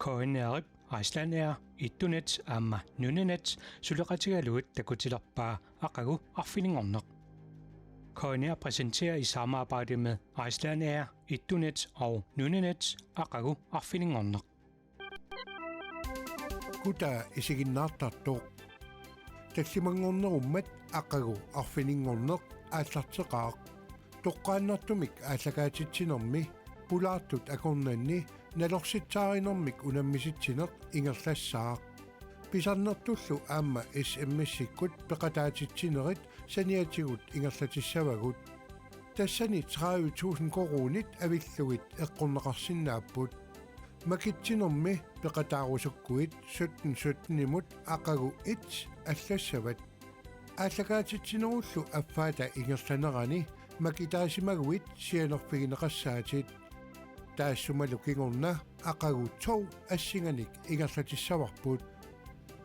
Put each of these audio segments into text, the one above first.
KNRip Icelandair ittunet aamma nunenet suleqatigaluut takutilerpaa aqagu arfiningorneq. KNR præsenterer i samarbejde med Icelandair ittunet og nunenet aqagu arfiningorneq. Kuta isiginnaartartuq tassimanngornerummat aqagu arfiningorneq aallarteqaaq toqqaannartumik aallakaatitsinermi pulaartut akornanni nalorsittaarinermik unammisitsineq ingerlassaaq pisarnertullu aamma SMS-ikkut peqataatitsinerit saniatigut ingerlatissavagut tassani 30.000 korunit avillugit eqqorneqarsinnaapput makitsinermi peqataarusukkuit 17 imut aqagu 1 аллассават ааллакаатитсинеруллу аффаата ингерсанерани макитаасимагуит сианерфигинеқассаатит таассумалу кингорна ақагу 2 ассинганик ингерлатиссаварпут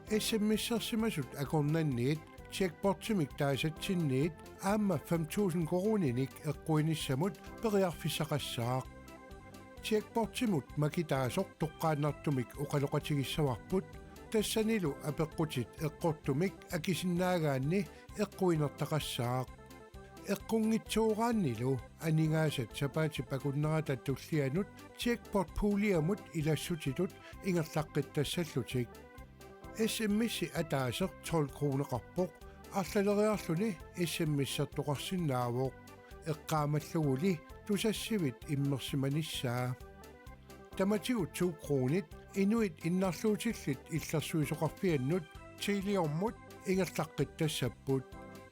SMS-серсимасут акорнанниит чекпортимик таасатсинниит аама 5000 коруниник эққуиниссамут периарфиссақассаақ чекпортимут макитаасоқ тоққааннартумик оқалоқатигиссаварпут тассанилу апеққутит эққортумик акисиннаагаанни эққуинертақассаақ эққунгитсуугааннилу анингаасат сапаати пакуннерата туллианут чекпорт пуулиамут илассутитут ингерлаққиттассаллутик SMS атаасеқ 12 крунеқарпоқ арлалериарлуни SMS-сертоқарсинаавоқ эққаамаллугули тусассивит иммерсиманиссаа таматигу 2 крунит Inuit innarluutillit illersuisoqarfiannut tiiliormut ingerlaqqittassaput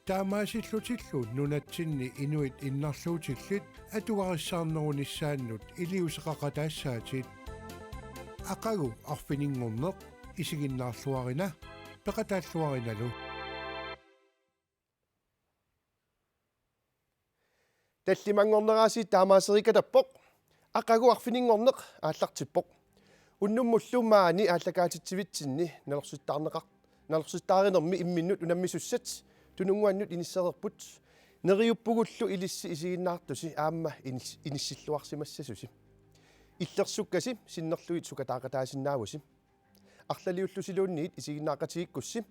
taamaasillutilluut nunatsinni inuit innarluutillit atugarissaarnerunissaannut iliuseqaqataassaatit aqagu arfiningorneq isiginnaarluarina peqataalluarinalu таллимангорнераси таамаасерикатаппоқ aqagu arfiningorneq aallartippoq Unnumullumaani aallakaatitsivitsinni nalorsittaarinерми имминнут унаммисуссат тунунгуаннут инissерерпут нериуппугуллу илисси исигиннаартуси аама иниссиллуарсимассасуси иллерсуккаси синнерлуит сукатаақатаасиннаавуси арлалиуллусилуунниит исигиннаақатигиккусси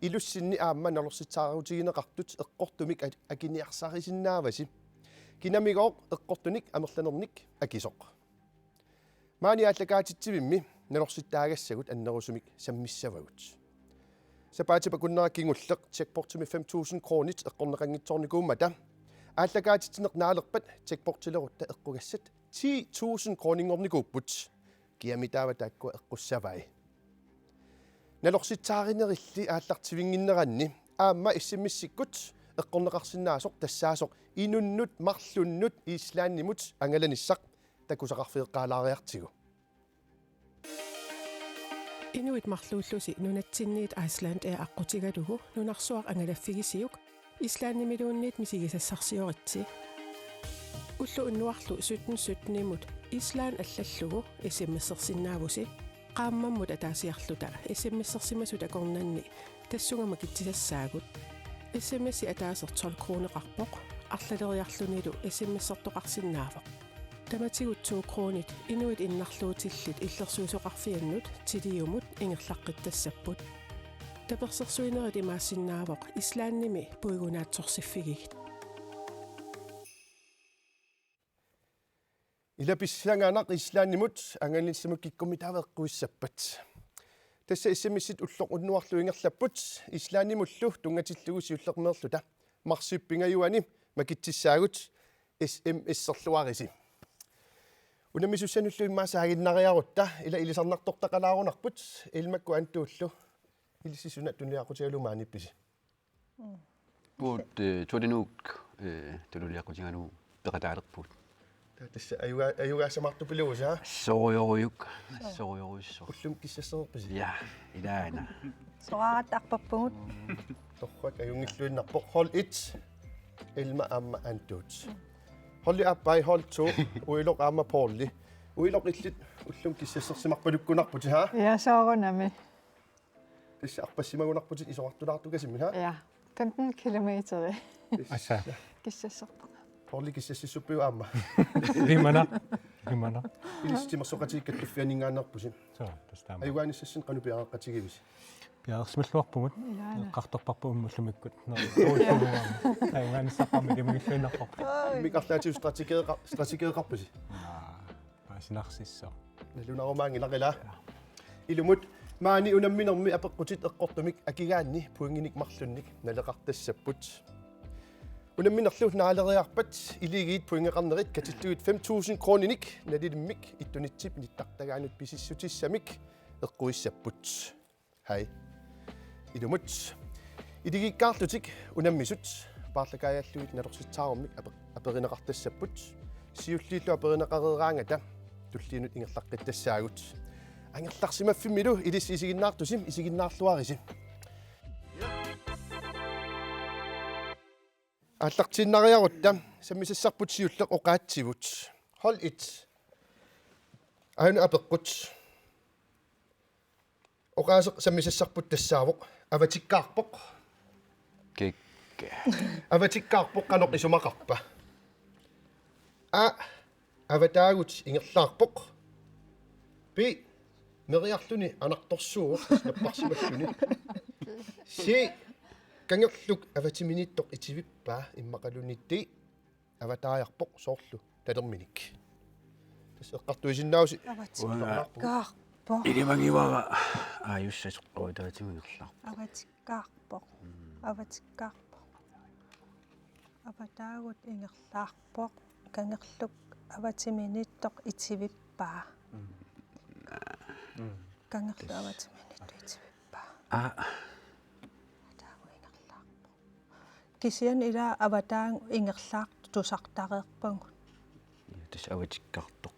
илуссинни аама налорситтаарутигинеқартут эққортумик акиниарсарисиннааваси кинамигооқ эққортуник амерланерник акисоқ Maani aallakaatitsivimmi nalorsittaaгассагут аннерусумик саммиссавагут сапаати пакуннераккингуллеқ чекпортими 5000 кронит эққорнеқангитсорникууммата ааллакаатитсинеқ наалерпат чекпортилерутта эққугассат 10000 кронингорникууппут киамитаава тааккуа эққуссавай налорситтааринерилли ааллартивингиннеранни аама иссиммиссиккут эққорнеқарсинаасоқ тассаасоқ инуннут марлуннут ислааннимут ангаланиссақ такусақарфиэққалаариартигу Inuit marluullusi nunatsinniit Icelandair аққутигалугу нунарсуақ ангалаффигисиук ислааннимилуунниит мисигисассарсиоritsi уллу уннуарлу 17 имут ислаан аллаллугу SMS-серсиннаавуси qaammammut ataasiarluta SMS-серсимасут акорнанни тассунгама китсисассаагут SMS-и атаасер 12 крунеқарпоқ арлалериарлунилу SMS-сертоқарсиннаавоқ таматигут 2 кронит инуит иннарлуутиллит иллерсуусоқарфианнут тилиумут ингерлаққиттассаппут таперсерсуинерит имаассиннаавоқ ислаанними пуигунаатсорсиффигигит илаписсангаанақ ислааннимут анганиссамут киккумитавеққуиссаппат тасса SMS-ит уллоқ уннуарлу ингерлаппут ислааннимуллу тунгатиллугуси уллермеерлута марсиппингаюани макитсissaagut SMS-серлуариси Unamisusanullu immaasaaginнариарутта ила илисарнартортақалаарунарпут илмакку антууллу илиссисуна туниақутигалумаанипписи Пут тулинук тулулиақутигалу пеқатаалерпут тасса аюгаасамартупилууса соруйоруйук уллум киссассерписи я илаана согаатарпаппугут торрак аюнгиллуиннарпоқ хол 1 илма аама антуут Holli appai hol 2 uilok aama polli uilok illit ullum kissassersimarpalukkunarputi ha Ja soorunami Tissa arpassimagunarputit isoartunaartukasimmi ha Ja 15 kilometer Assa kissasserpaq Holli kissassissuppiu aama rimana Kimana. илистимерсоқатигкаттуффианингаанерпуси So, тастаама. аюгааниссасин канупиааққатигивис Пиарсмиллуарпумут қарторпарпууммуллумиккут. Ноо. Айванissaqarmi kimagilluinarpoq. микарлаатиу стратегиеқарпуси Пасинарсиссоо. налунарумаанги лақила илумут маани унамминерми апеққутит эққортумик акигаанни пуингиник марлунник налеқартассаппут унамминерлу наалериарпат илигиит пуингеқарнерит катиллуит 5000 крониник налилиммик иттунитсип ниттартагаанут писиссутиссамик эққуиссаппут хай илумут илигиккаарлутик унаммисут паарлакаяллуит налорситсааруммик аперинеқартассаппут сиуллииллу аперинеқарераангата туллиинут ингерлаққиттассаагут ангерларсимаффиммилу илис исигиннаартусим исигиннаарлуариси аллартиннариарутта саммисассарпут сиуллеқ оқаатсивут хол 1 аана апеққут оқаасеқ саммисассарпут тассаавоқ аватиккаарпоқ Kikka. аватиккаарпоқ каноқ исумақарпа аватаагут ингерлаарпоқ би мериарлуни анарторсууоқ наппарсималлуни си кангерлук аватиминиттоқ итивиппаа иммақалунитти аватааярпоқ соорлу талерминик тас эққартуисиннауси аватиккаарпоқ Ilimagivara ajussasuqqoitaatimungerlar. аватиккаарпоқ аватаагут ингерлаарпоқ кангерлук аватиминиттоқ итивиппаа кангерлу аватиминитто итивиппаа аватаагу ингерлаарпоқ кисиан ила аватаан ингерлаар тусартареерпагу Tas avatikkartoq.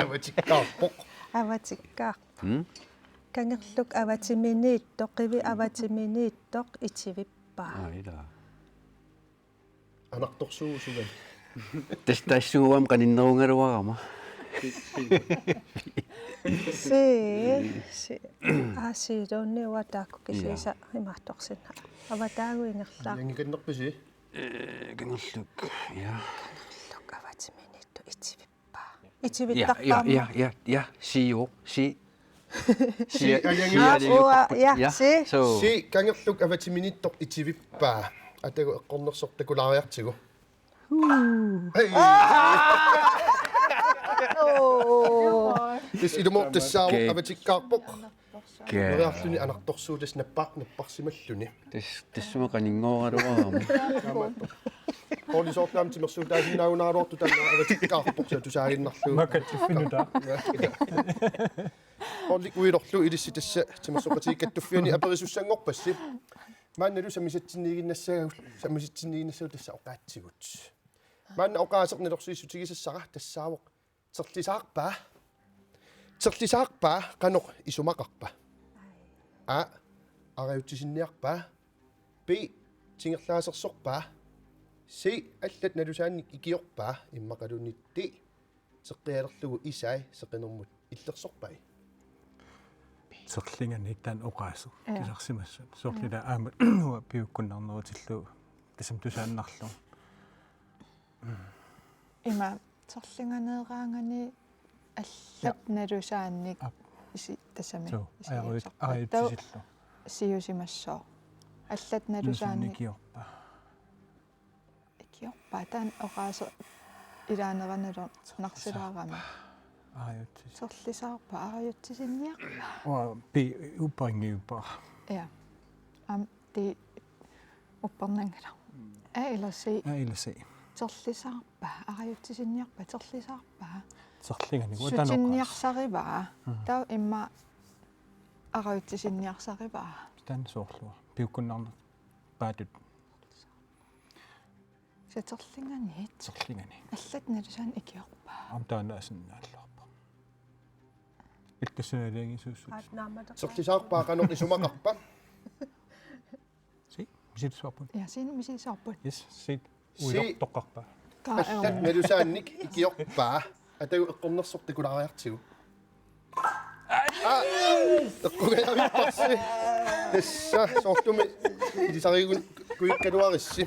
аватиккаарпоқ аватиккаар кангерлук аватиминиттоқ qivi аватиминиттоқ итивиппаа Ila. анарторсуусуган Tas tassuuam qaninnerungaluarama. си асидонни ватаакку кисиса имаатторсина аватаагу ингерлаар янгиканнерписи Gangerluk. Ja. лук аватиминитто итивиппаа Ja, итивиттартаама ja. Sio. Si. я си So. си кангерлук аватиминиттоқ итивиппаа атагу эққорнерсортакулаариартигу тис илумор тассаавоқ аватиккаарпоқ мериарлуни анарторсуутас наппарсималлуни Tassuma qaninngooraluarama. полисоортаам тимерсуутаасиннаагунааруарту таана аватиккаарпоқ сатусаагиннарлуу Makatsufinuta. Olli uilorlu ilissi tässä tимерсоқатигкаттуффиани аперисуссангорпасси маанналу самисатсинниигиннассагу тасса оқаатсигут маанна оқаасернилорсииссутигисассара тассаавоқ терлисаарпаа каноқ исумақарпа ариутсисинниарпаа би тингерлаасерсорпаа си аллат налусаанник икиорпаа иммақалунитти теққиалерлугу исай сеқинэрмут иллерсорпай Serlingani tan oqaasu. Kisarsimassut. Sorlila aamat nuwa piukkunnarnerutillu tasamtusaannarlu. има серлинганеераангани аллат налусаанник иси тассами So, ajuttisillu. сиусимассоо аллат налусаанник Nikiorpa. икиорпаа таан оqaасо илаанераналор нарсилаарама Ajuttis. серлисаарпа ариутсисинниа Wa bi upringiupa. я ти уппернангала иласи Ailasi. серлисаарпа ариутсисинниарпа серлисаарпа Serlingani utan oqaas. сутинниарсариваа таа имма ариутсисинниарсариваа Tan soorlua. Piukkunnarner paatut сетерлинганит serlingani. аллат налусаан икиорпаа Amtaanaasinnaallorpa. Iltassunaaliangisuussut. серлисаарпаа каноқ исумақарпа Si, misitsuarput. я син мисисаарпут Yes, sit. Si. Uilortoqqarpa. аллат налусаанник икиорпаа атагу эққорнерсортакулаариартигу эққугаяриппарси тасса соорлуми илисаригун kuikkaluarissi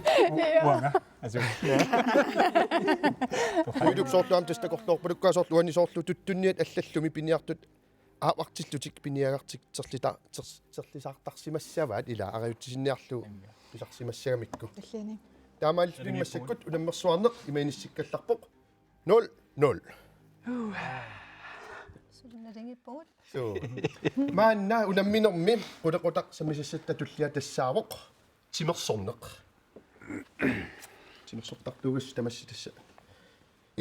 Uanga. Altså. kuiluk soorluam tastakorluorpalukkaa soorluani soorlu tuttunniat allallumi piniartut aaqartillutik piniagartik terlisaartarsimassavaat ila ariutsisinniarlu pisarsimassagamikku Иллини. таамааллиммассаккут уламмерсуарнеқ имаинissиккалларпоқ 0-0 Сулинерингиппугут. so маанна унамминерми qulaqutaq самисассатта туллиа тассаавоқ тимерсорнеқ тимерсортартугас тамасси тасса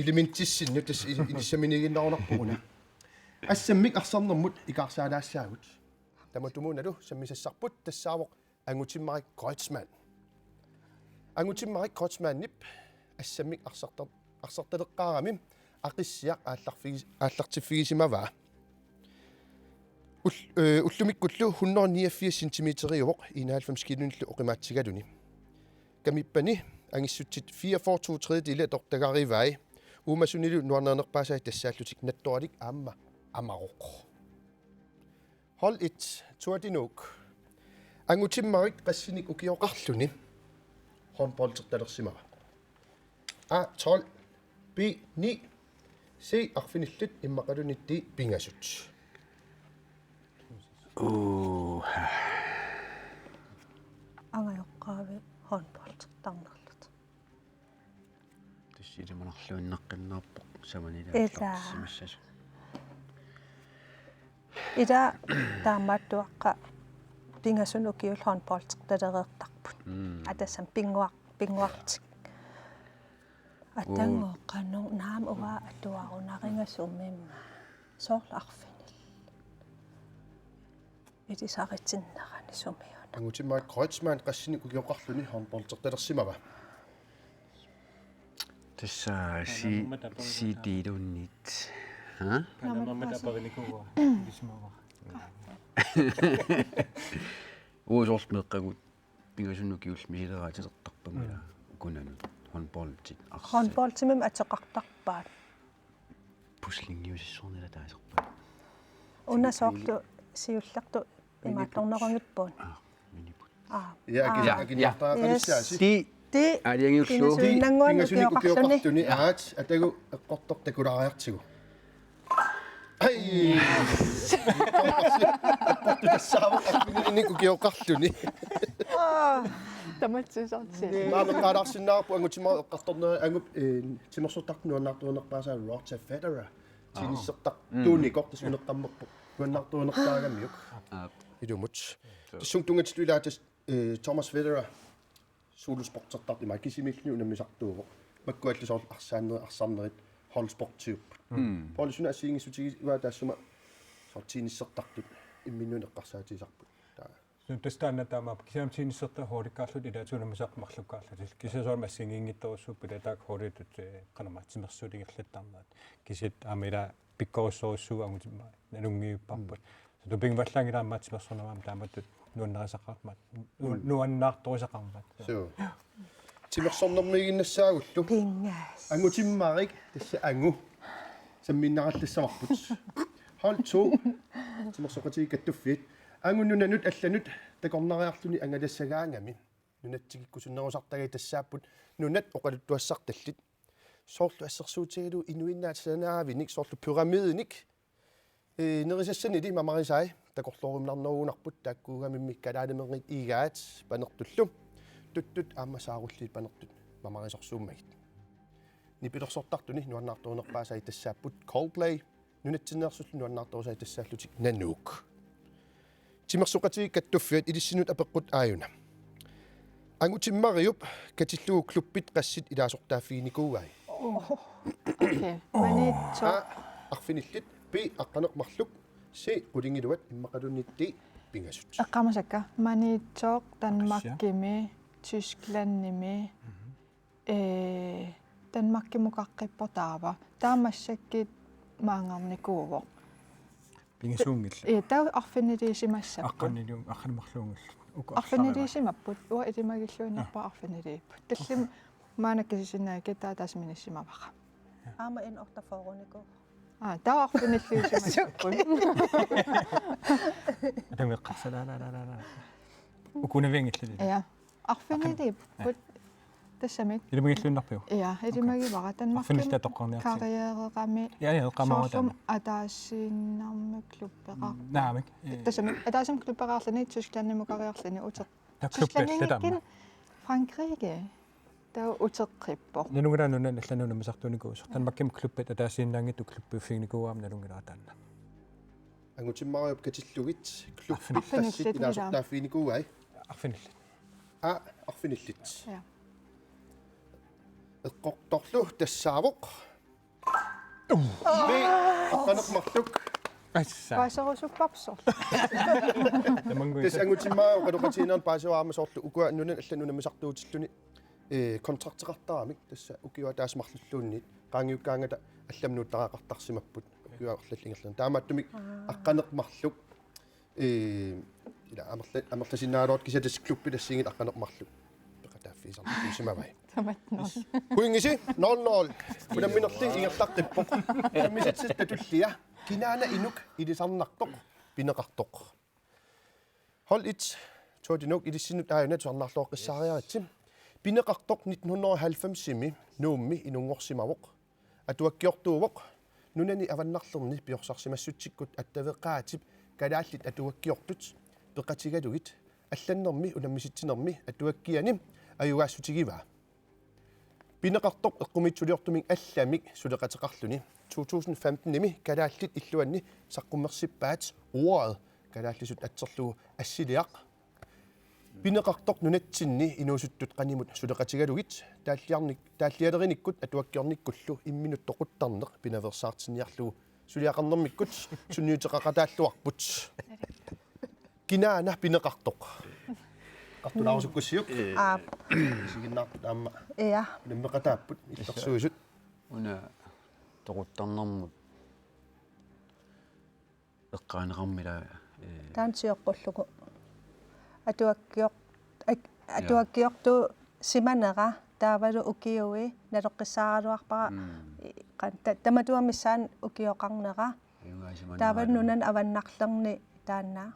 илиминтиссинну тасс иниссаминигиннарунарпугуна ассаммик арсарнэрмут икаарсаалаассаагут таматумуналу саммисассарпут тассаавоқ ангутиммарик Кройцман ангутиммарик Кройцманнип ассаммик арсарталеққарами ақиссиақ ааллартиффигисимаваа уллумиккуллу 189 сантиметериувоқ 91 килониллу оқимаатсигалуни камиппани ангиссутсит 4/2 тортагаривай уумасунилу нуарнернерпаасаа тассааллутик натторалик аама амароқ Hold 1 Tordinok ангутиммарик qassinik ukiоqarluni håndboldtertalersimara A12 B9 C arfinillut immaqalunitti pingasut ангайоққаави håndboldternерлут тассилиманарлуиннаққиннаарпоқ саманила Илаа. ида таамааттуаққа пингасунукиул håndboldtertaleriqtarput атассам пингуартик атангооққаннер наам уа атуарунарингассуумимма соорла арфинил итисаритсиннерани сумиуна ангутиммарик Kreutzmann qassinik ukiоqarluni håndboldtertalersimara тассаа сидилуннит ха Панамаммат апариликуа. Кисмава. уусорлмеэккагут пингасуннукиул мисилераатилертарпамила кунанут håndboldtit håndboldtimim атеқартарпаат пуслингиусиссорнила таасерпа унасоорлу сиулларту имаатторнеронгиппуун минипут ja aginiartaaqalissaasi ти алиангиуллу pingasuniq ukiоqarluni aat atagu eqqortortakulariartigu ai tassaavuq pingasuniq ukiоqarluni Таматсисарти. маамеққалаарсиннаарпу ангутимаа эққарторнери ангуп тимерсутартнуаннаартуунерпаасаа Roger Federer тинissертар тууникор тасунеққаммерпу нуаннаартуунертаагаммиук идумут тиссунгтунгатилуилаатас Thomas Federer суулуспортертарти макисимиллни унаммисартуувоқ маккуаллусоор арсаарнерит холспортиуппут полисуна асиингиссутиги уа таассума сортиниссертартут имминнунеққарсаатисарпут Тэстаана таамаа кисамтинissерта хооликкаарлут илаатуунамисаақмарлуккаарлут кисасоор массингингиттэрусsuup илатаак хоолитут канаматсимерсуулингерлаттарнаат кисит аамила пиккоруссоруссуу агутиммаа налунгиуппарпут тупингваллаангилаамаатсимерсорнамаам тааматтут нуаннерисақармат нуаннаарторисақармат so тимерсорнэрмигиннассаагуллу пингаас ангутиммаарик тасса ангу самминнараллассамарпут Hold 2 тимерсоқатиги каттуффит ангуннунанут алланут такорнариарлуни ангалассагаангами нунатсигиккусуннерусартаги тассааппут нунат оқалуттуассарталлит соорлу ассерсуутигалу инуиннаатсанаавиник соорлу пирамидник нерисассани ли мамарисай такорлоорумнарнерунарпут тааккуугамиммиккалаанемернит игаат панертуллу туттут аамасааруллиит панертут мамарисорсууммагит нипилерсортартуни нуаннаартуунерпаасай тассааппут Coldplay нунатсиннеерсуллу нуаннаартуусай тассааллутик Nanook тимерсоқатиги каттуффиат илиссинут апеққут ааюна ангутиммариуп катиллуу клуппит qaссит илаасортааффигиникуугай Окей. Манитсо. арфиниллит би аққанеқмарлук си улингилуат иммақалуннитти пингасут Эққамасакка. Манитсоқ Данмаркими, Тysklannими Данмаркимукаққиппортаава. Таамассаккит маангарникуувоқ. пингасуунгилла Таа арфинилисимассаппут. аққаннилуун аққанимарлуунгилла уку Арфинилисимаппут. Уа илимагиллуинарпаа арфинилииппут. Таллим маанаккисисинааки таа таасминиссимаваqa. аама ин ортафоорунику Таа арфиниллисимассаппут. тамеққарсалаалаалаа укунавингиллали Ja. арфинилиппут тассамик илмигиллууннарпиу иа илимагивара танмарким арфинилла тоққарниарти карьеерерами я қамарута соорсум атаассииннармик наамик тассамик атаасам клуппераарлани тусканнимукариарлани утеқ таклупперлатама Франкриге таа утеққиппо нанугилаануна наллануна масартуникуусер танмакким клуппет атаассииннаангиту клуппиуффигникууаам налунгилаатаанна ангутиммариуп катиллугит клуппиллассит илаасортааффиникууай арфинилла арфиниллит я эққорторлу тассаавоқ аққанеқмарлук асса паасерусуппарсор тас ангутиммариу қалоқатиинерн паасуаама соорлу укуаннуна аллануна масартуутиллуни контрактеқартарамик тасса укиуа таасмарлуллуунниит qaangiukkaangata алламнуут тараақартарсимаппут укиуарлаллингерлан таамааттумик аққанеқмарлук ила амерласиннаалуут кисатас клуппи тассингит аққанеқмарлук пеқатааффисар кисимавай таматноо Huingisi 00 Pudamminerli ingertartippoq Misitsit tatullia kinaana inuk idisarnartoq pineqartoq Hold 1 todinuk idissinut aayuna tuarnarlooqqissaariaritsim pineqartoq 1990 nuummi inungorsimavoq atuakkiortuuvoq nunani avannarlerni piorsaarsimassuttikkut attaveqqaatip kalaallit atuakkiortut peqatigalugit алланнэрми унаммиситсинэрми атуаккиани аюгаассутигиваа пинеқартоқ эққумитсулиортумин алламик сулеқатеқарлуни 2015 ними калааллит иллуанни саққуммерсиппаат уорат калааллисут атсерлугу ассилиақ пинеқартоқ нунатсинни инуусуттут қанимут сулеқатигалугит тааллиалериниккут атуаккиорниккуллу имминуттоқуттарнеқ пинаверсаартинниарлугу сулиақарнэрмиккут сунниутеқақатааллуарпут кинаана пинеқартоқ qартулаарусуккуссиук сигиннаартут аама иа наммеқатааппут иллерсуисут уна тоқуттарнэрмут эққаанеқармила таансиоққуллугу атуаккиорту симанера таавалу укиуи налоққиссааралуарпара таматуамиссаан укиоқарнера таавалу нунан аваннарлерни таанна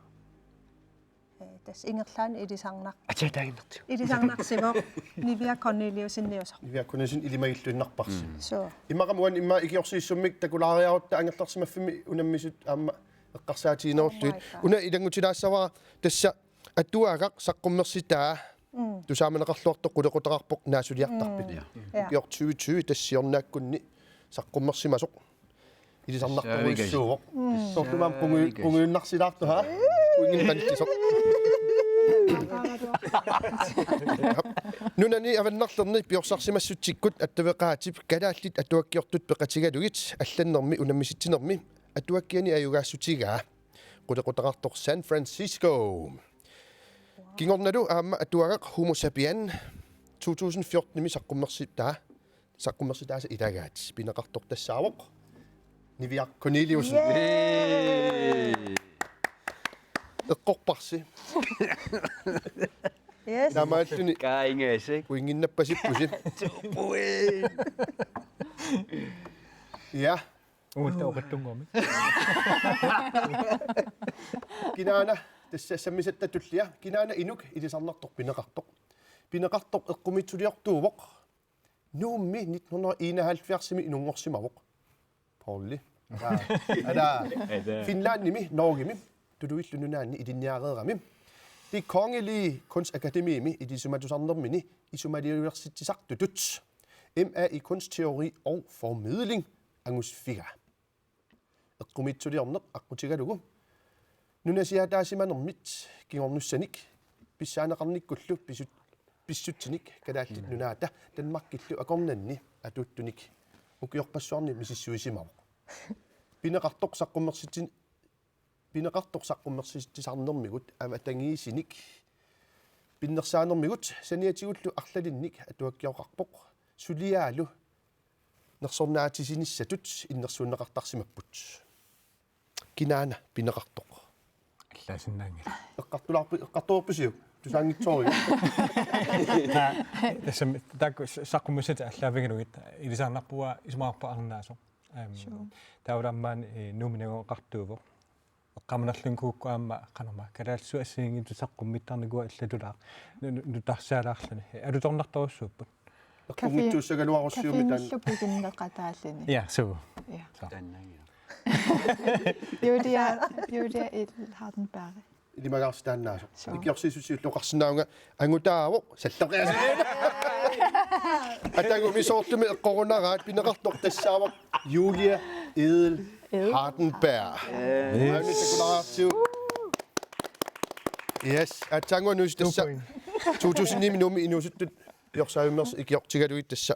тас ингерлаан илисарнар атаатаагиннэртиу илисарнарсивоо нивиа корнелиусинниусар нивиа кунасин илимагиллуиннарпарси со иммақамуан имма игиорсииссуммик такулаариарутта ангерларсимаффими унаммисут аама эққарсаатиинеруллуит уна илангутилаассавара тасса аттуаагақ саққуммерситаа тусааманеқарлуарто қулеқутеқарпоқ наасулиартарпит игиор 2020 тассиорнааккунни саққуммерсимасоқ илисарнартуруиссуувоқ сортумаам пунгуйуннарсилаартуха уингинтаниллисоқ нунани аваннарлерни пиорсарсимассутсиккут аттавеқаатип калааллит атуаккиортут пеқатигалугит алланнэрми унаммиситсинерми атуаккиани аюгаассутигаа qulеqutaqartoq San Francisco кингорналу аама атуагақ Homo sapien 2014 ними саққуммерситааса илагаат пинеқартоқ тассаавоқ нивиар Corneliusen эққорпарси yes намааллуни каингасик уингиннаппасиппуси я уутта оқаттунгорми кинаана тассассаммисатта туллиа кинаана инук илисарнартоқ пинеқартоқ эққумитсулиортуувоқ нуумми 1971 инунгорсимавоқ Pauli ада Finlandnimi Norgemi tuduillununnaanni ilinniareerami det kongelige kunstakademiimi ilisumatusarnermini isumaliuniversitetsartutut MA i kunstteori og formidling angusfiga eqqumitsuliorneq aqqutigalugu nunasiataasimanermit kingornussanik pissaaneqarnikkullu pissuttinik kalaallit nunaata Danmarkillu akornanni atuttunik ukiorpassuarni misissuisimaru pineqartoq saqqummersittisarnermigut pinnersaanermigut saniatigullu arlalinnik atuakkioqarpoq suliaalu nersornaatisinissatut innersuunneqartarsimapput kinaana pineqartoq аллаасиннаангила eqqartuarpisiuk tusaangitsooriu тассам таак саққуммусат аллаавигалугит илисаарнарпуа исмаарпа арнаасо тауламмаан нуминагоқартуувоқ эққаманерлункуукку аама қанама калаалсу ассиингитусаққуммиттарникуа иллатулаа нутарсаалаарлани алуторнарторуссууппут Kummituussaгаluarussiumi taan Kaffeeиллу пигиннеқатааллини. ja суу Ja. тааннаги Julia il Hardenberg. ilimagaarstaannaaso ikiorsiisusiulluqarsinaaunga angutaavo salloqiasina atangumi soortumi eqqorunaraat pineqartor tassaavaq Julia Edel Hardenberg aunissakulaartiu yes atangunus tassa 2009 numi inusuttut iorsaaimmers ikiortigaluit tassa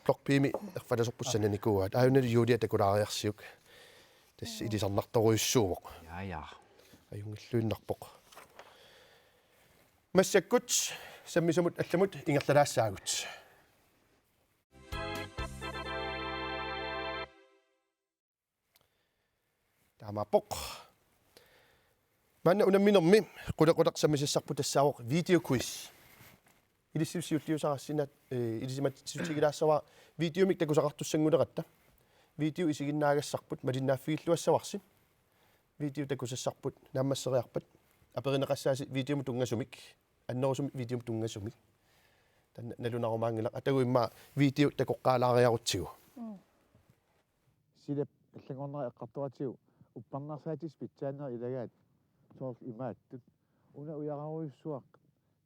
klokpiimi erfalasorpussananikuat aunali Julia takulaariarsiuk tassa ilisarnartoruissuuvoq ja ajungilluinnarpoq massakkut sammisamut allamut ingerlalaassaagut taamappoq manna unamminermi qulaqulaq sammisissarpu tassaawoq video quiz ilissivsiuttiusarassinat ilisimatsutigilaassawa videomik takusaqartussanguleratta video isiginnaagassarput malinnaaffiilluassavarsip video takusassarput naammasseriarpat aperineqassaasi videomu tungasumik annerusumik videomu tungasumik tan nalunarumaangila atagu imma video takoqqaalaariarutsigu silap allangorneri eqqartuatigu upparnarsaati spitsaanner ilagaat soorl imaattut una uyaqaruissuaq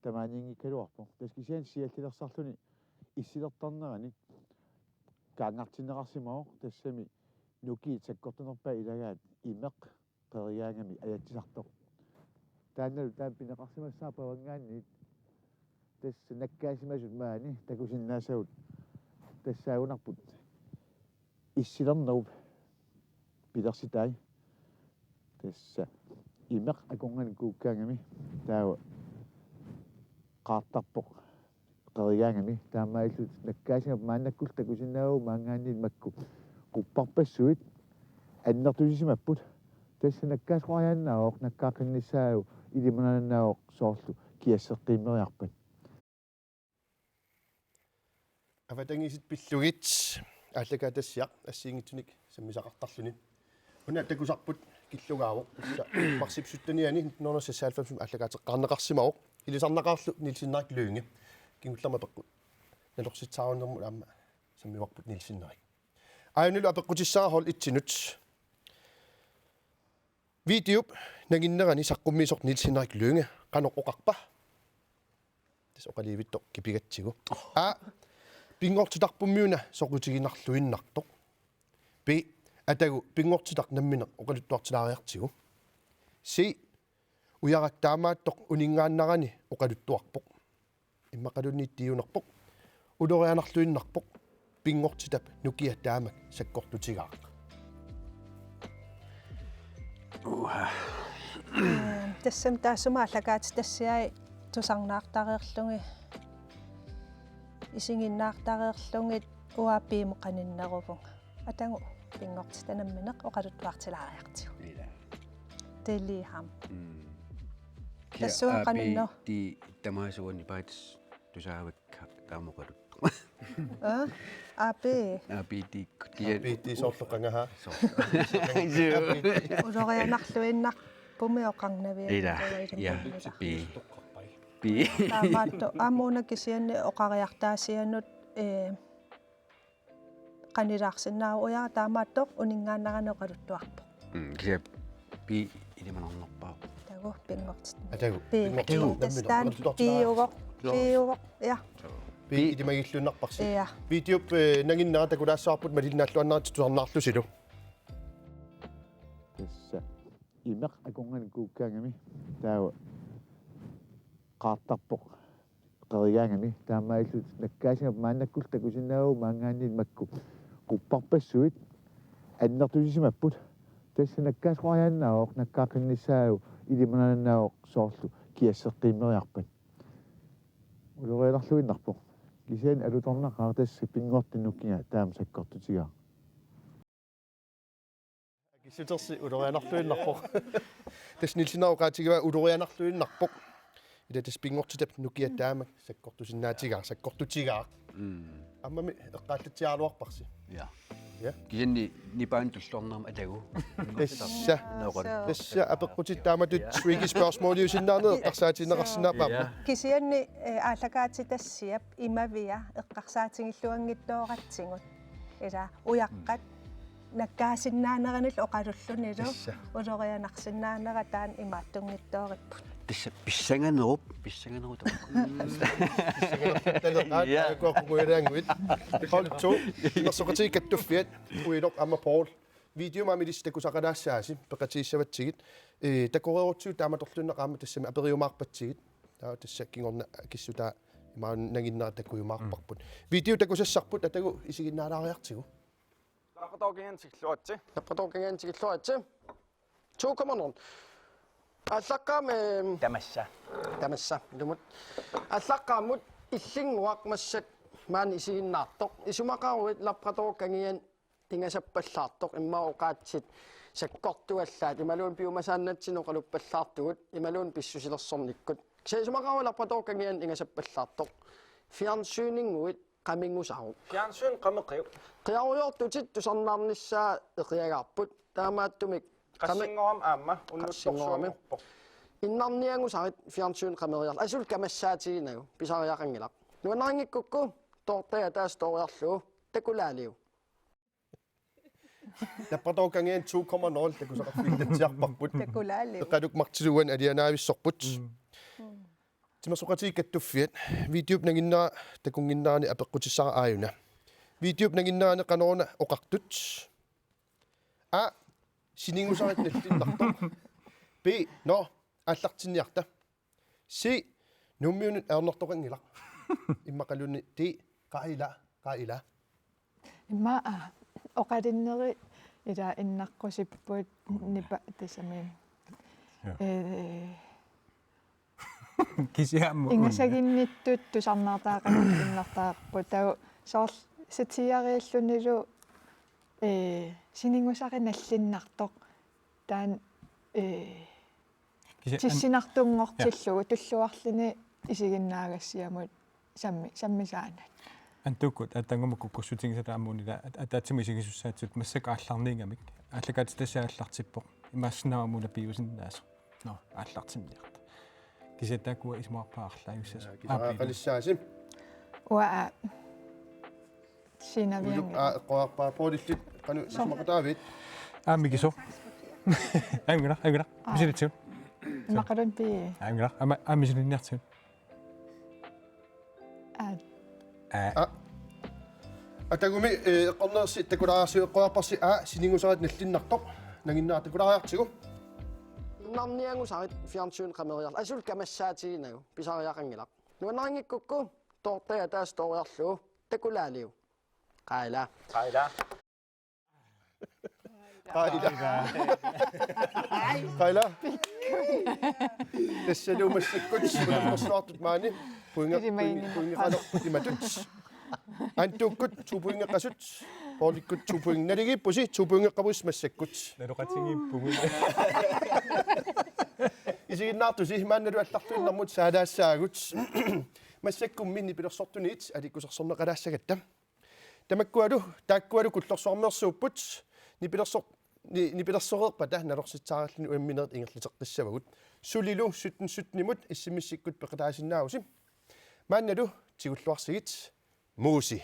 tamaaniingikkaluarpo taskisian siallilersarluni issilertarnerani kaangartinneqarsimaoq tassami nuki sakkortunerpa ilagaat imeq qeriaangami ayatsisartoq taannalu taan pineqarsimassaa pavangaanniit tassa nakkaasimasut maani takusinnaasagут тассаагунарпут иссилернеруп пилерситай тасса имеқ аконган кууккаангами таава qaartarpoq qeriaangami taammaillут наккаасингап мааннаккул такусиннаагу маангаанниит макку qupparpassuit аннертусисимаппут тасса наккаасқорианнаавоқ наккааққиннissaагу илимунананнаавоқ соорлу киассеққиммериарпат аватангисит пиллугит аллагаатассиақ ассиингитсуник саммисақартарлүни уна такусарпут киллугаавоқ исса марсипсуттаниани 1996 аллагаатеққарнеқарсимаоқ илисарнақарлу нилсиннарик луинги кингуллерма пеққут налорситсааруннэрму аама саммиварпут нилсиннарик ааюнилу апеққутиссара хол итсинут видео нагиннерани саққуммисоқ нилсиннарик луинги қанеқоқарпа тас оқаливиттоқ кипигатсигу пингортитарпуммиуна соқутигинарлуиннартоқ би атагу пингортитақ наммине оқалуттуартилаариартигу си уяраттаамааттоқ унингааннарани оқалуттуарпоқ иммақалунниттиунерпоқ улорианарлуиннарпоқ пингортитап нукиа таамак саккортутигаақ тассам таассума аллагаат тассиай тусарнаартариерлунги исигиннаартариерлунгит уааппиимоқаниннерувун атангу пингортитанамминеқ оқалуттуартилаариартигу телихам тассуа қанинно ти тамаасуани паатс тусаавакка таамоқалут апи ти пити соорлоқангаха улорианарлуиннар пумиоқарнавиа я би таамаатто аамууна кисианни оқариартаасианут qanilаарsinnaau uya taamaattoq uningaannarani oqaluttuarpo киап би илиманарнерпаа tagu pingortit атагу tastaan piuvoq ja би илимагиллуннарпарси ja видео нагиннера такулаассаарпут малиннааллуаннарти тусарнаарлусилу тасса имеқ аконган кууккаангами таава qaartarpoq qeriaangami taammaillут наккаасингап мааннаккул такусиннаагу маангаанниит макку qupparpassuit аннертусисимаппут тасса наккаасқорианнаавоқ наккааққиннissaагу илимунананнаавоқ соорлу киассеққиммериарпат улориаларлуиннарпоқ кисиан алуторнақаа тасса пингортиннуккига таама саккортутигаа киситерси улорианарлуиннарпоқ тас нилсинааоқаатигава улорианарлуиннарпоқ ида тас пингортитап нукиа таама саккортусиннаатигаа саккортутигаа аммами эққааллатиаалуарпарси я Kisenni nipaan tullornaam atagu. Tässä apekutit taamatut Swedish-spørgsmål usinnaarned eqqarsaatineqarsinnaappaarpa. Kisianni ааллакаатитассиап имавиа эққарсаатингиллуангиттооратсигут ила уяққат наккаасиннаанеринил оқалуллунилу улорианарсиннаанера таан имааттунгиттоориппут Tissa pissanganerup. Taleraat kokuiraanguit. Hold 2. Inersoqatii kattuffiat uiloq amma Paul. Video maamilistakkusaqalaassaasi peqatiissavatigit takoreerutsu taamatorlunneqaama tassami aperiumaarpatsigit taa tassakkiнгорна киссута имаан нагиннера таккуйумаарпарпут видео такусассарпут атагу исигиннаалаариартигу лаппатоокингантигиллуатси 2,0 аллаққааме тамасса лумут аллаққаамут иллингуақ массак маани исигиннаартоқ исумақаруит лаппатооккангиан ингасаппаллаартоқ иммаоқаатсит саккортуаллаат ималуун пиумасааннатсино қалуппаллаартугут ималуун писсусилерсорниккут кисаисумақару лаппатооккангиан ингасаппаллаартоқ фиарнсюнингуит qamiнгусару фиарнсюн qamiqiu qiaruyortutit tusarnaarnissaa eqiagаарput taamaatumik qassinngoram aamma unnuttorsuamippoq innarniangusarit фиарнсюн qameriarla asul kamassaatiginagu pisariaqangilaq nuanarangikkukku toortaja taas tooriarluu takulaaliu Lappartookangien 2,0 takusaqarfiittatsiarparput такулаали eqalukmartiluan alianaavissорput timersoqatii kattuffiat videop naginnaa takunginnaani apeqqutissara aayuna videop naginnaani qanoruna oqartut a siningusarit nallinnartoq b no аллартинниарта c nummiunut aernertoqangilaq immaqalunni d qaila имма оқалиннери ила иннаққусиппут нипа тасами кисиамму ингасагинниттут тусарнаартаақангиннартаарпут тау соор сатиариаллунилу синингусариналлиннартоқ таан тиссинартунгортиллугу туллуарлини исигиннаагассиамут саммисаанат антуккут аттангумуккуссутингисата аммунила атаатсими сигисуссаатсут массакаалларниингамик ааллакаатитассааллартиппоқ имаассинавамуна пиусиннаасо но ааллартинниарта кисатакуа исмуарпаарлаюссаса qalissaasim уаа синавиан qoarpaa poolillit qanu ismaqataavit аамигисо аймгара мисилитсиун мақалун пи аймгара аамисилинниартиун атагуми эққорнерси такулаариасуэққуарпарси синингусарит наллиннартоқ нагиннаа такулаариартигу нарниангусарит фиарнсюн qameriarla asul kamassaatiginagu pisariaqangilaq nuanarangikkukku toortaja taas tooriarluu takulaaliu qaila тассалуумассаккут сулерсуартут маани пуингаалерпут иматут антуккут тупуингеққасут пооликкут тупуингналигиппуси тупуингеққавус массаккут налоқатингиппугу исигиннаартуси маанналу аллартуиннармут саалаассаагут массаккумминни пилерсортунит аликкусерсорнеқалаассагатта тамаккуалу тааккуалу куллерсуармерсууппут нипилерсореерпата налорситсаараллини уамминерит ингерлитеққиссавагут сулилу 17 иссимиссиккут пеқатаасиннааруси маанналу тигуллуарсигит мууси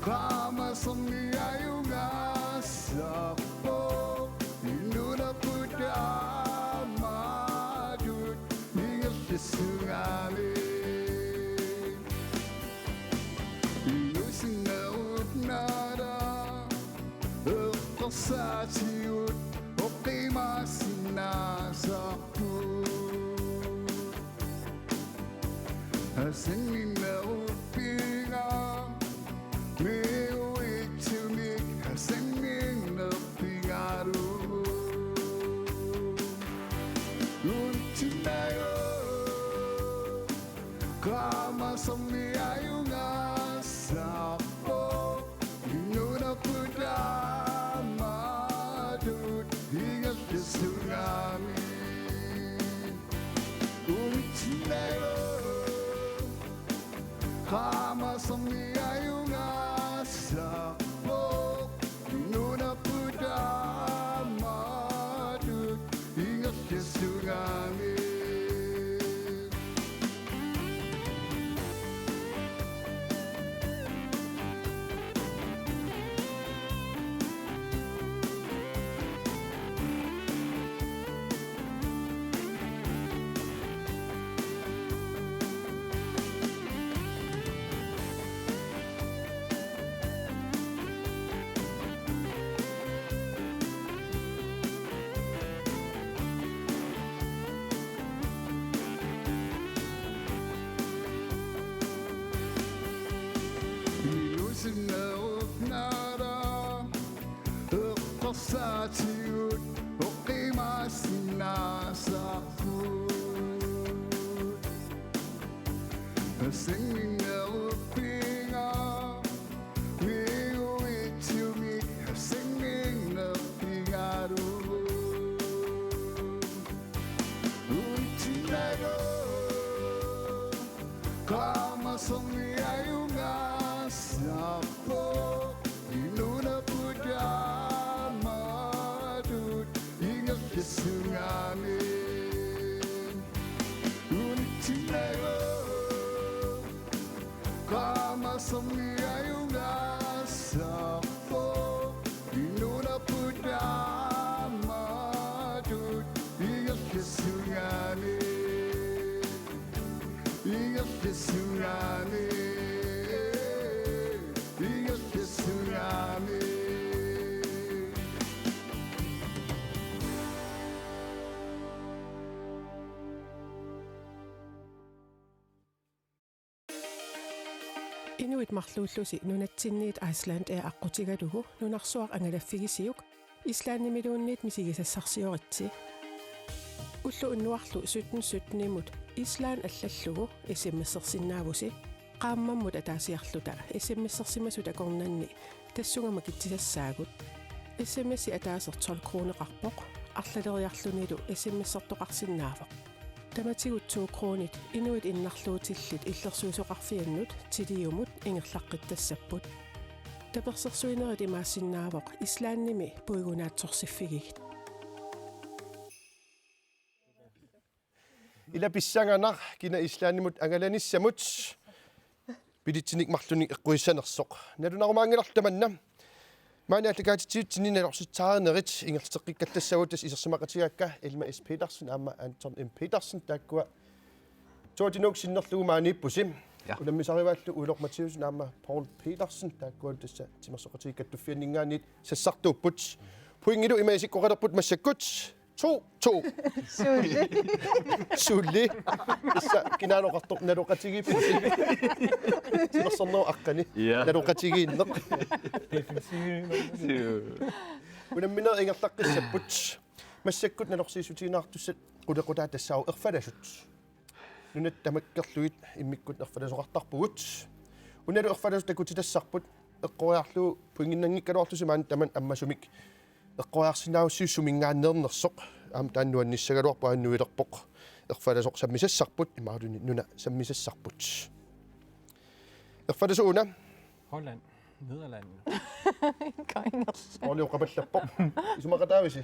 Kama som uqqossaatiut oqimaassinnaasarput hasanginneruppiga miuittumik hasanginnerpigalu untinayo qaamasommiayungaassaarpo inunapudaamadut ingertisungami untinayo qaamasommiayungaassaarpo inunapudaamadut ingertisungami uqqossaatiut oqimaassinnaasarput hasanginneruppiga miuittumik hasanginnerpigalu untinayo qaamasommiayungaassaarpo inunapudaamadut ingertisungami untinayo qaamasommiayungaassaarpo inunapudaamadut ingertisungami ingertisungami ingertisungami Inuit marluullusi nunatsinniit Iceland ee aqutigalugu nunarsuaq angalaffigisiyuk Islaannimiluunniit misigisassarsioritsi уллу уннуарлу 1717-имут Ислаан аллаллугу исиммиссерсиннаавуси qaammammut ataasiarluta issimmissersimasut akornanni тассугама китсисассаагут исиммиси атаасер 12 кроонеқарпоқ арлалериарлуниlu исиммиссертоқарсиннаавоқ таматигут 2 кроонит инуит иннарлуутиллит иллерсуисоқарфианнут тилиумут ингерлаққиттассаппут таперсерсуинерит имаассиннаавоқ ислаанними пуигунаатсорсиффигит ila pissanganar kina islaannimut angalanисsamут пилитсиник марлуник эққуиссанерсоқ налунаруmaangilartamanna маани аллакаатитсиутсининналорситсаарнерит ингертеққиккаллассагут тас исерсимақатигаакка Elma S Petersen аама Anton M Petersen тааккуа тоотинок синнерлугу мааниппуси уламмисаривааллу улорматиусун аама Paul Petersen тааккуа тасса тимерсоқатигиккаттуффианнингаанит сассартууппут пуингилу имаисиккоқалерпут массаккут 2 сулли исса кинаанеқартоқ налоқатигиппуси тимерсорноо аққани налоқатигииннеқ унамминер ингерлаққиссаппут массаккут налорсиисутинаартуссат қулеқутаа тассаау ерфаласут нунат тамаккерлуит иммиккут ерфаласоқартарпугут уналу ерфаласут такутитассарпут эққориарлуу пуингиннангиккалуартусимаан таман аммасумик эққориарсинааруссиуссумингааннернерсоқ аам тааннуанниссагалуарпу ааннуилерпоқ ерфаласоқ саммисассарпут имаалуни нуна саммисассарпут ерфаласууна Holland, Nederlandene. Olio qaballappoq isumaqataavisi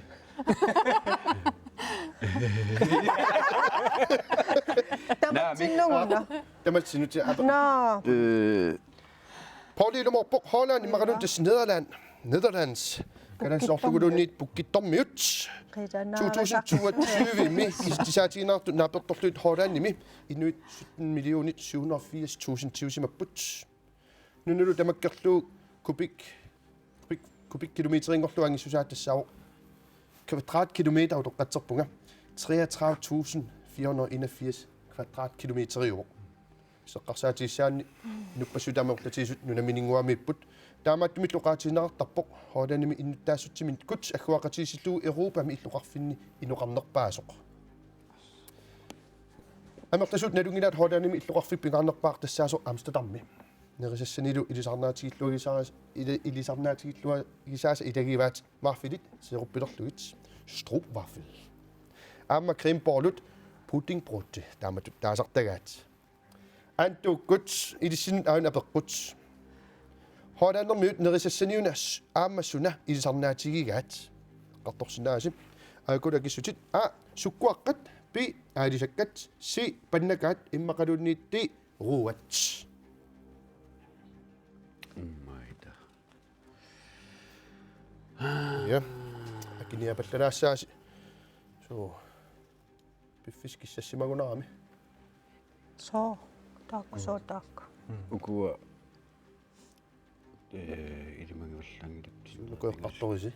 Tamatsinnugunna. tamatsinnuti No. Paulilumorpoq Holland imaqalun tas Netherlands kanassorlugununnit pukkittormiut 2022 imi istisaatiinaartu naapertorluit Hollandimi inuit 17,780,000 tiusimapput nunulu tamakkerlu kubik kubikkilometeringorlu angissusaatassaaru kvadratkilometer utoqqatserpunga 33.481 kvadratkilometeriuq seqqarsaatiissaanni nuppasutaamaqlatiisut nunamininguamiipput таамааттуми иллуqaatiинеқартарпоқ хооланими иннуттаассутсимин кут аггуақатииситуу Европами иллуқарфинни инуқарнерпаасоқ амертасут налунгилаат хооланими иллуқарфи пингаарнерпаар тассаасо Амстердамми нерисассанилу илисарнаатигиллуа исааса илагиваат марфилит серуппилерлугит струпваффел аама кремборлут пудингбрутте тааматут таасартагаат антуккут илиссин аун апеққут хоолааннэрмиут нерисассаниунаас аамассуна илисарнаатигигаат қарторсинааси аакулагиссутит суккуаққат пи аалисаккат си паннакаат иммақалуунниитти руат ja akiniapallalaassaasi so piffiskissassimagunaami so taakku ukua ilimangullangilut nukueqqartorisi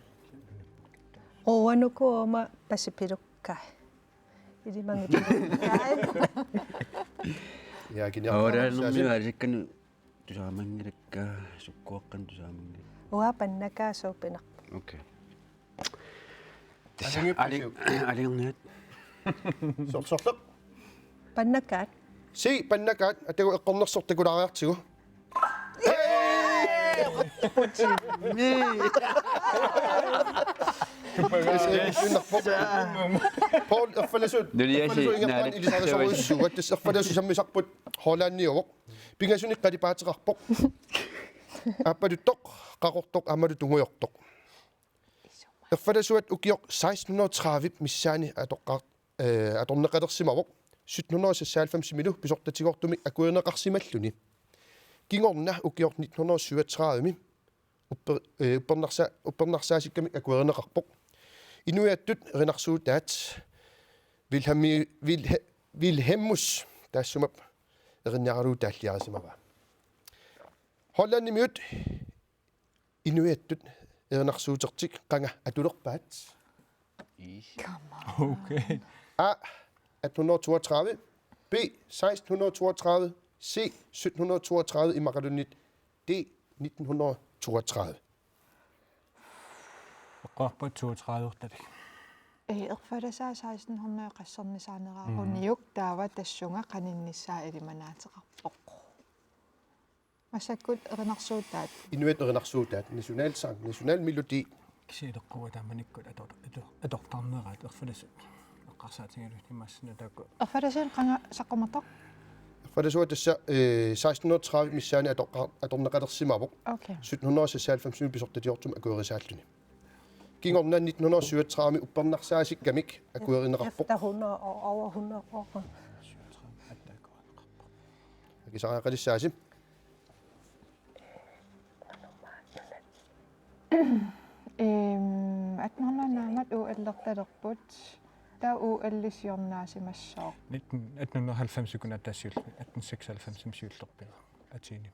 owanukuoma pasipilukkai ilimangullangai ja akiniapallalaassaasi alikkanu tusaamangirakka sukkuaqqan tusaamangi uha pannaka soopinaq okay алингерниат сорсорлеq паннакаат си паннакаат атагу эққорнерсортакулариартигу Paul erfalasut ilisarisuuruissugat tasserfalasu sammisarput hoolaanniuvoq pingasuni qalipaateqarpoq appaluttoq qaqortoq amalu tungujortoq erfalasuat ukioq 1630 missaani atorneqalersimavoq 1796 milu pisortatigortumi akuerneqarsimalluni kingorna ukioq 1937 uppernarsaasikkamik akuerneqarpoq inuiattut erinarsuutaat Wilhelmus taassumap erinniaraluu taalliarisimava Hollandimiut inuiattut erinarsuutertik qanga atulerpaat Okay. A 1832 B 1632 C 1732 i Makedonit D 1932 Oqqarpa 32 talik. erfalasaa 1600 qassernисаанераарунниук таава тассунга qaninnissaa ilimanaatiqarpoq массаккут эринарсуутаат inuit erinarsuutaat national melodi Кисилеққуа тааманиккут атортарнераат ерфаласу эққарсаатингалу имаассина таакку erfalasaan qanga saqqumatoq Fadasuat tassa 1630 missaani atorneqalersimavoq okay 1796 pisortatiortum akuerisaalluni kingorna 1937 uppernarsaasikkamik akuerineqarpoq efter 100 år over 100 år akisaraaqalissaasi atnarnanaamat uallertalerput taa uallisiornaasimassoo 1890 kun atassiul 1896 msiullerpia atini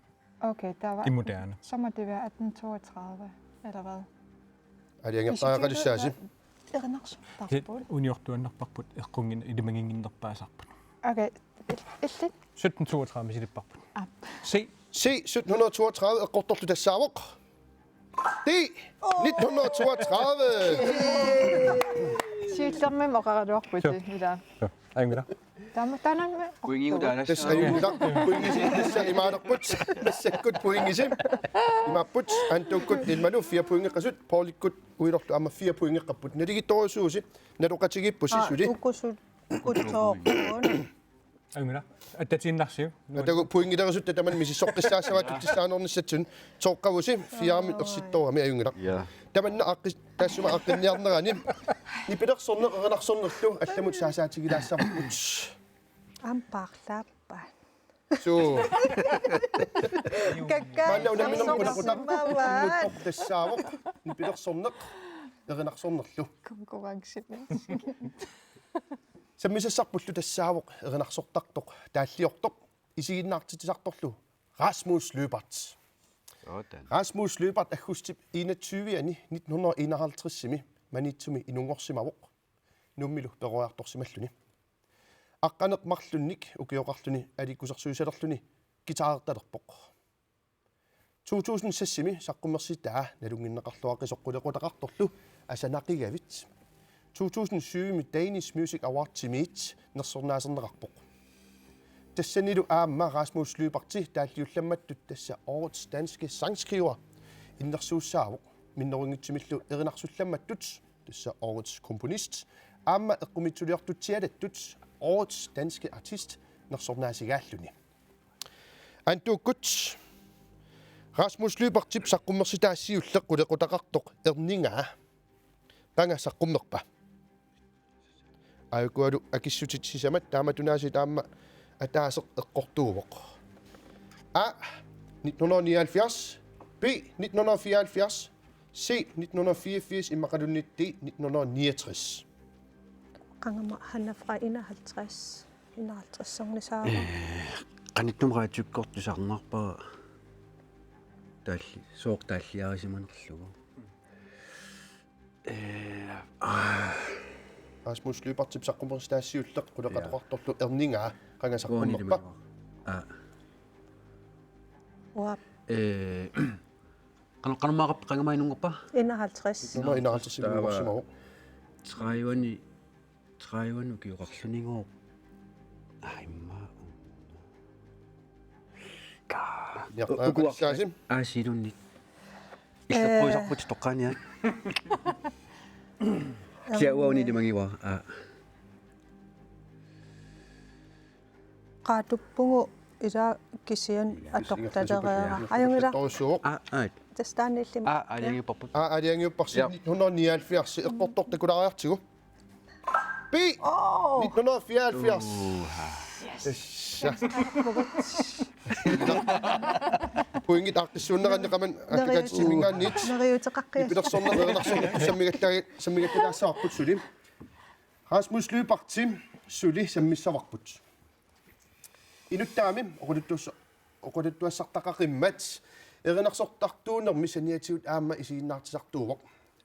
okay taava i moderne så må det være 1832 eller hvad aliangertaaqalissaasi erinarsuttarput uniortuannarparput eqqungin ilimanginginnerpaasarput okay illit 1732 misilipparput C 1732 eqqortorlu tassaavoq D 1932 siitlermim oqaraluarput ila aimira taamatananme tas ayunila puingisi tassa imaalerput massakkut puingisim imapput antukkut ilmalu 4 puingeqqasut paulikkut uilortu amma 4 puingeqqapput naligittorusuusi naluqatigippussisuli ukusut kuttoorpun aimira attatiinnarsiu atagu puingilerisut tataman misissoqqissaassavaat tissaanornissatsun toqqavusi 4 ersittorami ayungila tamanna aqqis taassuma aqqinniarnerani nipilersorneqerinarsornerlu allamut saasaatigilaassarput amparlappan so kakkai mannaunamminerput tassaavoq nipilersorneq erinarsornerlu konkurrencemen sammisassarpullu tassaavoq erinarsortartoq taalliortoq isiginnaartitisartorlu Rasmus Løbert Rasmus Løbert Akustip 21 1951 manitsumi inungorsimavoq nummilu peroartorsimalluni aqqaneqmarlunnik ukioqarluni alikusarsuisalerluni gitaartalerpoq 2006 saqqummersitaa nalunginneqarluaqqisoqqulequtaqartorlu asanaqigavit 2007 Danish Music Award timiit nersornaaserneqarpoq tassanilu aamma Rasmus Løberti taalliullammattut tassa årets danske sangskriver innersuussaavoq minnerungitsimillu erinarsullammattut tassa årets komponist aamma eqqumituliartutsialattut årets danske artist nersornaasigaalluni antuukkut Rasmus Løbertip saqqummersitaassiulleqqulequtaqartoq erningaa qanga saqqummerpa aikualu akissutit sisamat taamatunaasi taamma ataaseq eqqortuuvoq A 1979 B 1974 C 1984 immaqalunnitti 1969 qangama hanafra 51 51 qanittumraatsukkkortusarnarpa taalli sooq taalliarisimanerlugu Rasmus Løbertip saqqummersitaassiulleq quleqatoqartorlu erningaa qanga saqqummerpa uap qanmaaqap qangamainungorpa 51 1951 Træverne ukiuqarluningoo aimma Niaqaaqassaasim aasilunnit иллаппуисарпут тоққаниа киауани димагива qaatuppugu ila kisian atoqtalereera ajungila tastaanillim aliangiupparsi 1979 eqqortortakulariartigu B 1974 Poingit aqtissuunneranneqaman akkakatsimingaannit neriuteqaqqi sammigattaasaarput suli Rasmus Løbertim suli sammissavaqput inuttaami oquluttuassartaqaqimmat erinarsortartuunermi saniatigut aamma isiginnaartisartuuvoq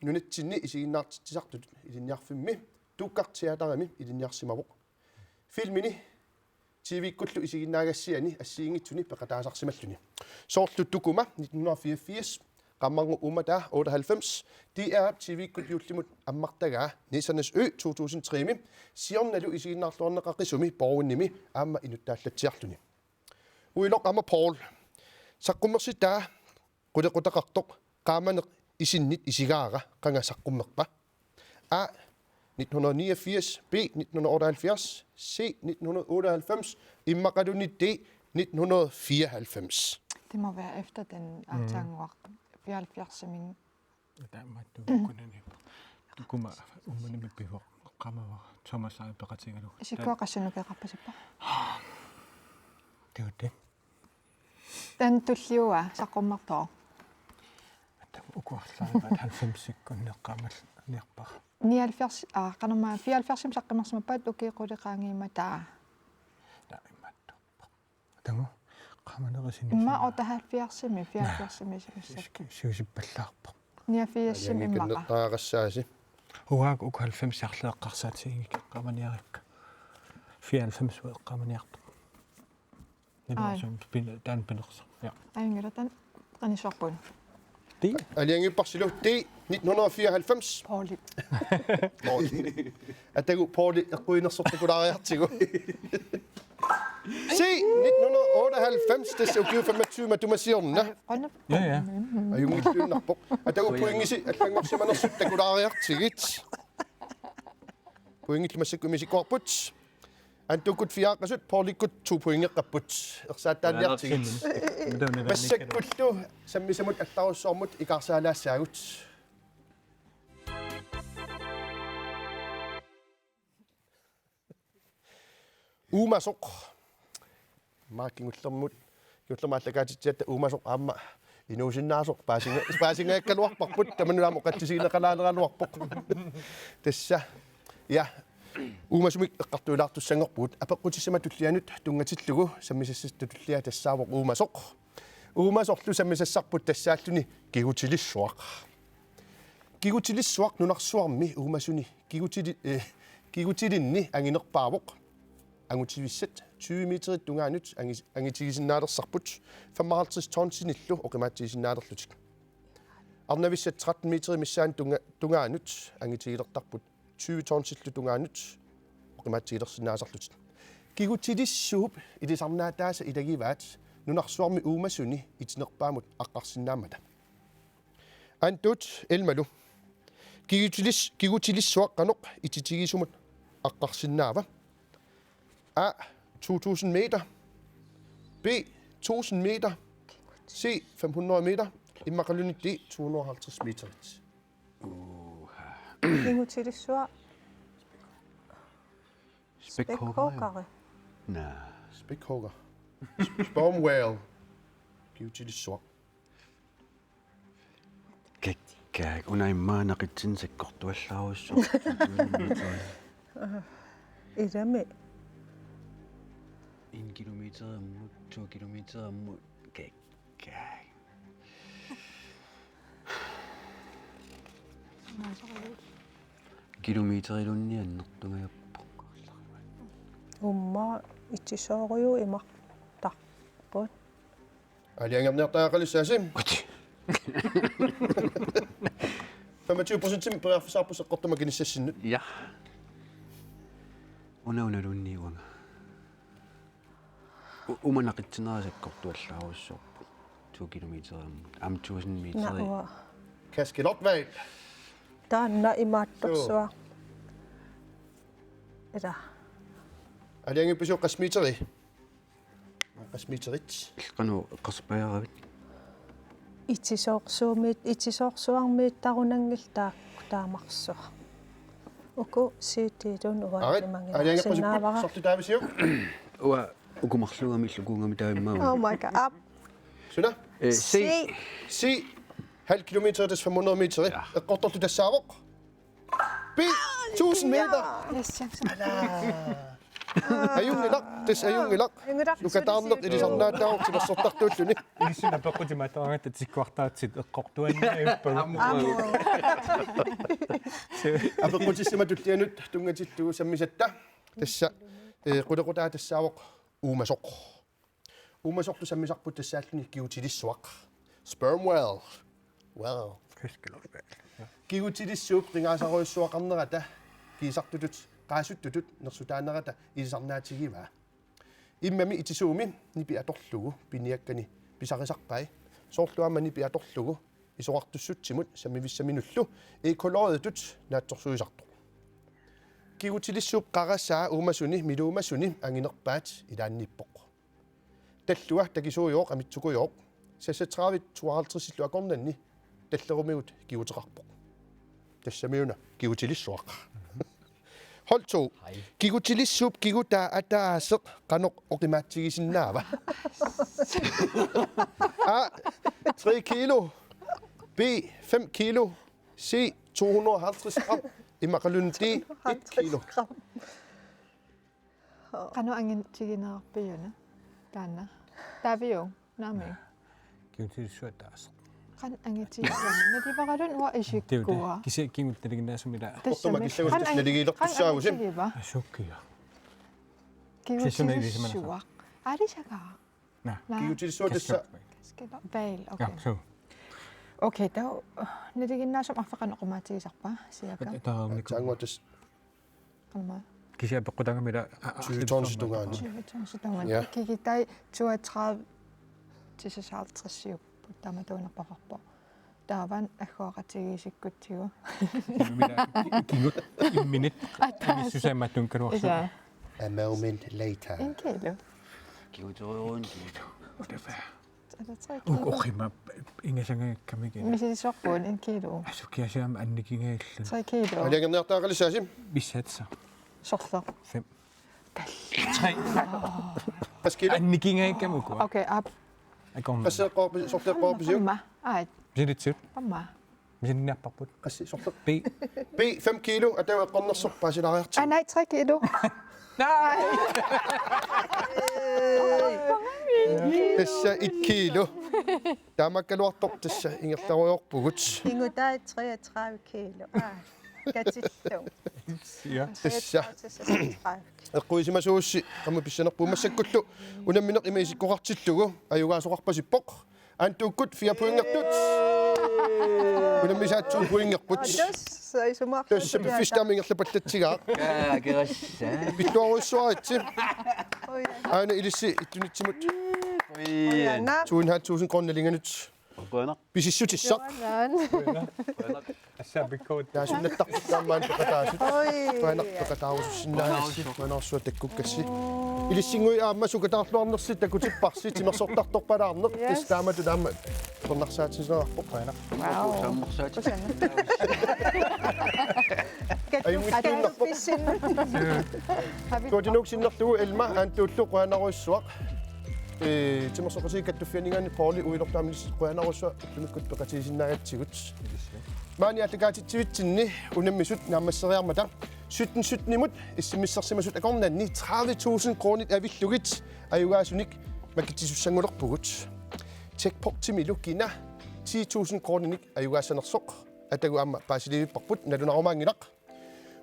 nunatsinni isiginnaartisartut ilinniarfimmi tuukkartiatarami ilinniarsimavoq filmini TV-kullu isiginnaagassiani assiingitsuni peqataasarsimalluni soorluttukuma 1984 qammangu umata 98 DR TV-kut jullimut ammartagaa Nissernes Ø 2003 siornalu isiginnaarluorneqaqisumi borgunnimi aamma inuttaallatsiarluni uiloq amma Paul saqqummersitaa qulequtaqartoq qaamaneq isinnit isigaara qanga saqqummerpa A 1989 B 1978 C 1998 immaqalunni D 1994 Det må være efter den aftanguaq 74-min. Kuma umani bibivo qamawa Thomas ay peqatigalu. Sikuaqassunukeqarpasippa. Tiutte. Den tulliua saqummartoo. Ukuarlaaqat 90-sikkunneqqamal niarpar. 79 qanama 74 saqqimarsmappat ukiiquliqaangiimataa. Tamu qamaneqasin. Imma 78 74 siusippallаарpa. 89 immaqa. qaaqassaasi Huaak uk 90 sarleeqqarsaatigiik qamaniarikka. 94 weeqqamaniartu. Nilsum spil dan penersa. Ja. Ayngilatan qanisarpun. aliangiupparsilu D 1994 Pauli. atagu Pauli eqquinersortakulariartigu C 1998 tas ukiu 25 matumasiorna Ja. ajungilluunarpoq atagu puingisi allangorsimanersuttakulariartigit puingillumassakku misikkorput antukut fiaaqasut Paulikut 2 puingeqqapput ersaattaanniartigit массаккуллу саммисамут алларуссоормут икарсаалаассаагут уумасоқ мааккингуллермут юллермааллагаатитсиатта уумасоқ аама инуусиннаасоқ паасингааккалуарпарпут тамануаamo qattisigileqalaaleraaluarpoq тасса я уумасумик эққартуилаартуссангорпут апеққутиссама туллианут тунгатиллугу саммисассатту туллиа тассаавоқ уумасоқ Uumasorlu sammisassarput tassaalluni kigutilissuaq. Kigutilissuaq nunarsuarmi uumasuni kigutilinni anginerpaavoq. Angutivissat 20 meter tungaanut angitigisinnaalersarput 55 tonsinillu oqimaattigisinnaalerslutik. Arnavissat 13 meter missaan tungaanut angitigilertarput 20 tonsillu tungaanut oqimaattigilersinnaasarlutik. Kigutilissuup ilisarnaataasa ilagivaat nunarsuarmi uumasuni itinerpaamut aqqarsinnaamata. Antut elmalu kigutilissuaqqanoq ititigisumut aqqarsinnaava. A 2000 meter. B 1000 meter. C 500 meter. Imaqalunit D 250 meter. Kigutilissuaq spækhugger. Nej. Spækhugger. Sperm whale. Kigutilissuaq. Kæk, unaimaa naqitsinsekkortuallaarussor. Idami 1 kilometer mod 2 kilometer mod kæk. Kilometer ilunni annertungajappo. umma ittisooriu imartarput. Aliangernertaaqalisaasim. 25% periarfisarpusseqqortuma kinissassinnut. Ja. Unalunniuanga. Umanaqitsinerasekkortuallaarussor 2 kilometer am 1000 meter. Naua Kaskelotval. taanna imaattorsua. Ida Aliangippisuu qasmiiteri. Qasmiiterit. Qanu qaspayaravit. ittisoorsuarmiit tarunangiltaak taamarsuq. Uku siitiitun uvaattimangia. Aliangippisuu sortitaavisiu. Ua ukumarlugami llukuungami taimmaa. Oh my god. Suna? C. Halv kilometer til 500 meter. Eqqortortu tassaavoq. B 1000 meter. Ajungilaq, tis ajungilaq. Lukataarneq ilisarnaataavoq tilersortartuulluni. Isuna peqqutimaatorangat tikkuartaatsit eqqortuanniuppagu. Apeqqutissimatullianut tungatittuu sammisatta. Tassa qulequtaa tassaavoq uumasoq. Uumasoqtu sammisarput tassaalluni kiutilissuaq. Sperm whale. Wow. Kigutilissuup ringaasaruissuaqarnerata kiisartutut qaasuttutut nersutaannerata ilisarnaatigiva. Immami itisuumi nipi atorlugu piniakkani pisarisarpai soorluamani pi atorlugu isoqartussuutsimut sammivissaminullu ekoloriitut naatsorsuisartu. Kigutilissuup qarassaa uumasuni miluumasuni anginerpaat ilaannippoq. Tallua takisuujooq amitsukujoq 36 illu akornanni tallerumigut kiguteqarpoq. Tassamiuna kigutilissuaq. Hold 2. Kigutilissuup kigutaa ataaseq qanoq oqimaattigisinnaava. A 3 kilo. B 5 kilo. C 250 gram. Imaqalunti 1 kilo. Qanu angitiginerarpiyuna taanna. Taaviu naami. Kigutilissuataas. Qan angitiginerarpiyuna nativaqalun ua isikkua. Kisiakkiimuttalinginaasumila. Naligiilertussaagusim. Asukkia. Kigutilissuaq. Aalisagaa. Kigutilissuatassa. Veil, okay. Ja, so. Okay, tau natiginnaasum arfaqanoqumaatigisarpa siaka. Taanguatas Qalma. Kisiapeqqutangamila 20 tons tungaani. Ja. Kikitai 32 til 56 tamatuunerpaqarpo. Taavan aggoqatigisikkutsigu. Kingut imminit. Imissusaimmattun kanuarsa. Ja. A moment later. En kilo. Kiguturuun. Uqima ingasanga kamigin. Misisorpuun en kilo. Asukkiasiam annikingaillu. 3 kilo. Aliangernertaaqalisaasim. Bissatsa. Sorler. 5. 3. Paskila. Annikingaikkamuku. Okay, ab. Akon. Passeqorpi sorteqorpisiu. Pamma. Ait. Bisitsut. Pamma. Misinniarparput. Qassi sorteq. B. B 5 kilo atawa eqqornersorpaasilaariarti. Nej, 3 kilo. Nej. Tassa 1 kilo. таамаккалуартор тасса ингерларуйорпугут Ingudai 33 kilo. Katillung. Ja. тасса эққуисимасуусси қамма писсанерпуу массаккуллу унамминеқ имаисиккоқартиллугу аюгаасоқарпасиппоқ аантууккут 4 пуингертут унаммисаатсуу пуингерпут тасса пиффистаамингерлапаллатсигаа Gerassa. питтуаруиссуаритси аана илисси иттунитсимут 2.500 кронналинганут писиссутиссақ Assabikkoot. таасуннаттарпаамаан пекатаасут туанартекатаарусуссиннаанасси манарсуа таккуккасси илиссингуи аама сукатаарлуарнерси такутиппарси тимерсортарторпалаарнеқ тастаамату таама торнарсаатинсерарпо Sammersaat. аюнгиттуиннарпо координуксиннерлугу элма аантууллу қуанаруиссуақ тимерсоқасикаттуффианингаани пооли уилортаамнис қуанаруссуа тунуккут пекатисиннаагатсигут маани атакаатитсивитсинни унаммисут наамассериармата 17-17-нимут иссимиссерсимасут акорнанни 30,000 кронит авиллугит аюгаасуник макитсисуссангулерпугут чекпортимилу кина 10,000 крониник аюгаасанерсоқ атагу аама паасиливиппарпут налунарумаангилақ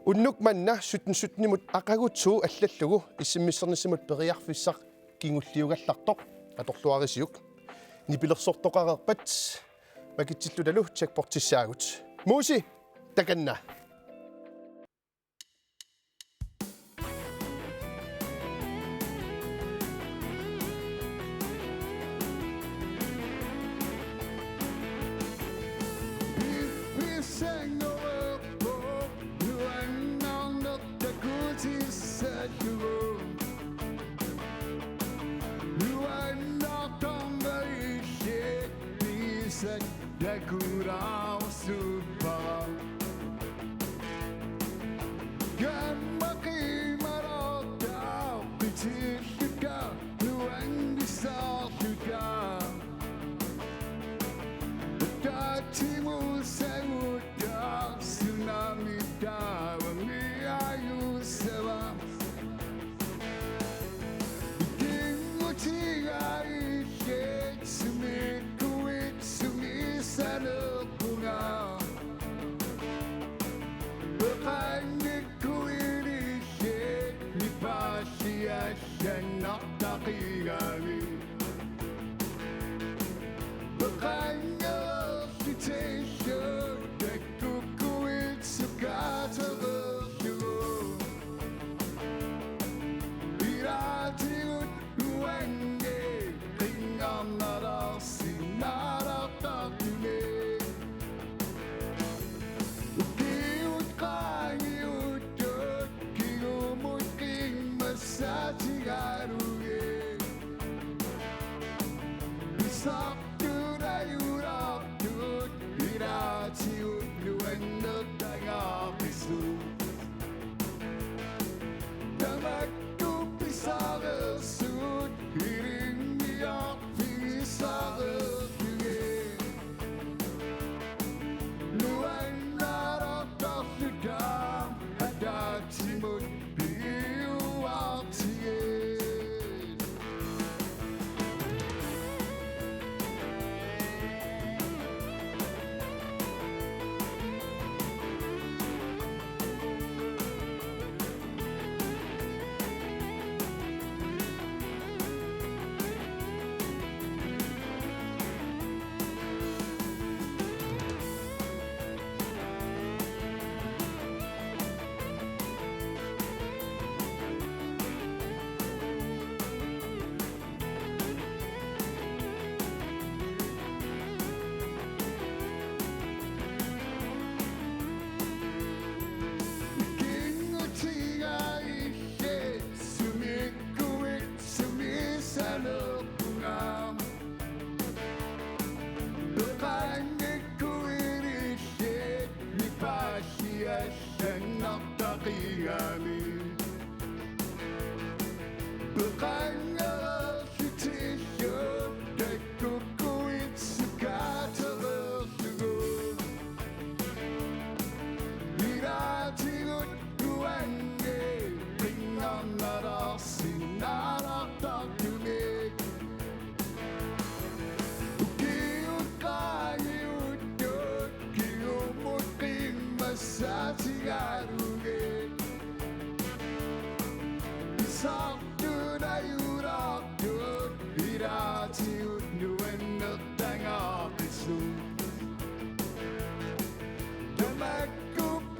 уннук манна 17-17-нимут ақагутсуу аллаллугу иссиммиссерниссимут периарфиссақ кингуллиугаллартоқ аторлуарисиук нипилерсортоқарерпат макитсиллуталу чекпортиссаагут муси таканна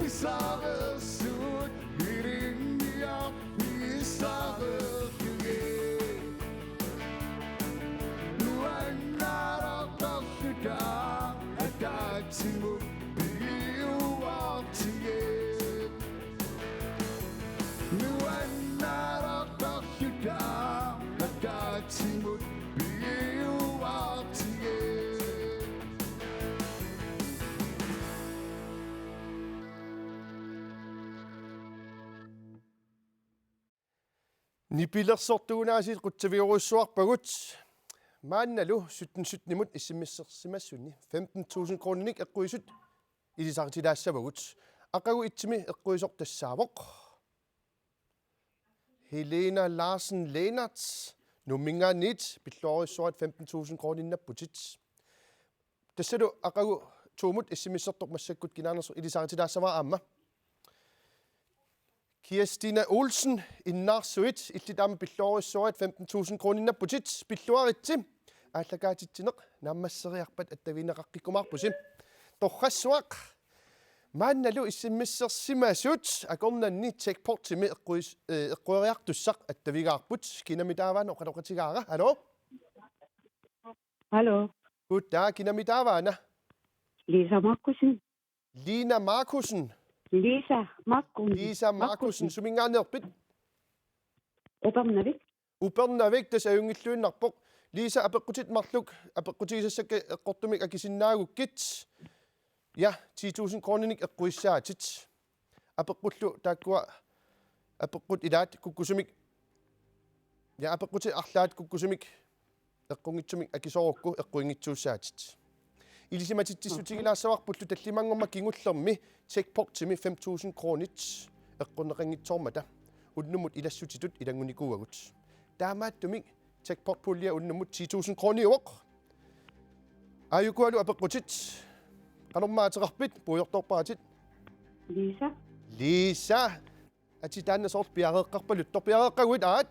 bizarre sud 이름이야 bizarre 그게 누구나 떴을까 같이 못 비우었지에 누구나 떴을까 같이 못 비우었지에 Nipillersortuunaasit qutsaviorussuarpagut maannalu 17-17-nimut issimmissersimassunni 15.000 kronenik eqquisut ilisartilaassavagut aqagu itsimi eqquisortassaavoq Helena Larsen Leenerts nummingaanniit pilluarissuarit 15.000 kroninapputit tassalu aqagu tuumut issimmissertoq massakkut kinaanersu ilisartilaassavaa aamma Kirstina Olsen innaarsuit illitaama pilluarissuarit 15.000 kroninapputit pilluaritsi ааллакаатитсинеқ нааммассериарпат аттавинеқаққиккумаарпуси торрассуақ маанналу иссиммиссерсимасут акорнанни чекпортими эққуериартуссақ аттавигаарпут кинамитааваана оқалоқатигаара алло Hallo, гутта кинамитааваана Lisa Markusen. Lina Markusen Lisa Markusen. Lisa Markusen sumingaanerpit Opernavik. Upernavik tasayungilluunnarpoq Lisa apeqqutit marluk apeqqutigisassakka eqqortumik akisinnaagukit ja 10.000 kronenik eqquissaatit apeqqullu taakkua apeqqut ilaat kukkusumik ja apeqqutit arlaat kukkusumik eqqungitsumik akisorukku eqquingitsuussaatit ilisimatitissutigilaassavarpullu tallimangorma kingullermi checkportimi 5.000 kronit eqqunneqangitsoormata unnumut ilassutitut ilangunikuagut taamaattumik checkportpullia unnumut 10.000 kroniuoq ayukualu apeqqutit qanormaateqarpit puujortorparatit Lisa atitaannasoort piareeqqarpalut torpiareeqqaguit aat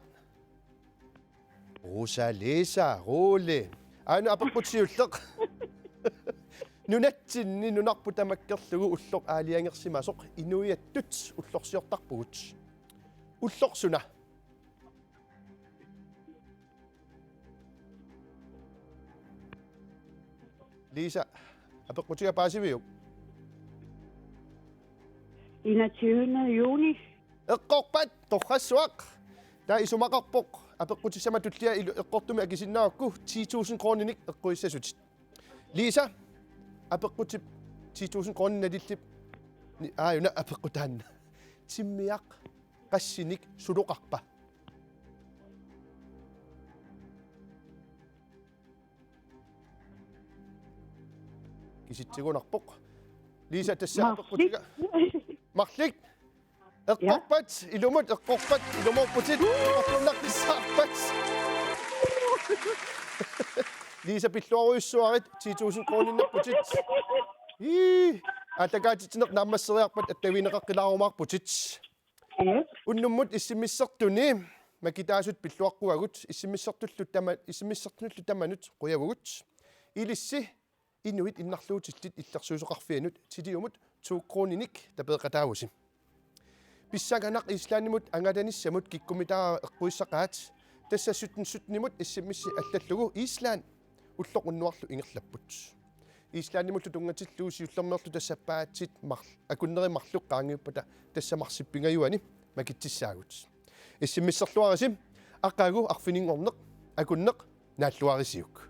Rosa Lisa Role aanu apeqqutiulleq nunatsinni nunarpu tamakkerlugu ullor aaliangersimasoq inuiattut ullorsiortarpugut ullorsuna Lisa apeqqutiga paasiviuk 21. juni. eqqorpat torrassuaq taa isumaqarpoq apeqqutissama tullia eqqortumi akisinnaakku 10.000 kroninik eqquissasutit Lisa apeqqutip 10.000 kroninalillip aayuna apeqqutaanna timmiaq qassinik suluqarpa kisitsigunarpoq Lisa tassa apeqqutiga marlik eqqorpat ilumut eqqorpat ilumorputit eqqornaqissaarpat Lisa pilluaruissuarit 10.000 kroninapputit ааллакаатитсинеқ нааммассериарпат аттавинеқаққилаарумаарпутит уннуммут иссимиссертуни макитаасут пиллуаққуагут иссимиссертуллу таманут қуявгут илисси инуит иннарлуутиллит иллерсуусоқарфианут тилиумут 2 kronenik тапеэқатаавуси писсаганақ ислаанимут ангаланиссамут киккумитаа эққуиссақаат тасса 17-17-nimut иссиммисси аллаллугу Исланд уллоқуннуарлу ингерлаппут Исландимуллу тунгатиллууси уллермерлу тассаппаатсит акуннеримарлуқ qaangiuppata тассамарсиппингаюани макитсissaagut иссиммиссерлуарисим аққаагу арфинингорнеқ акуннеқ нааллуарисиук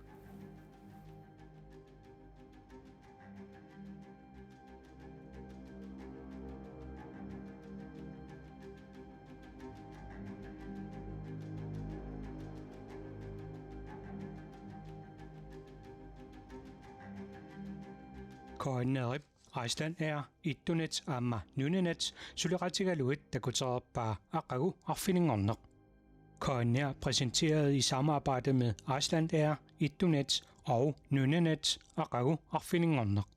Koinnerip Iceland er ittunet amma nunenet suleqatigaluit takutererpaa aqagu arfiningorneq. Koinner præsenteret i samarbejde med Iceland er ittunet og nunenet aqagu arfiningorneq.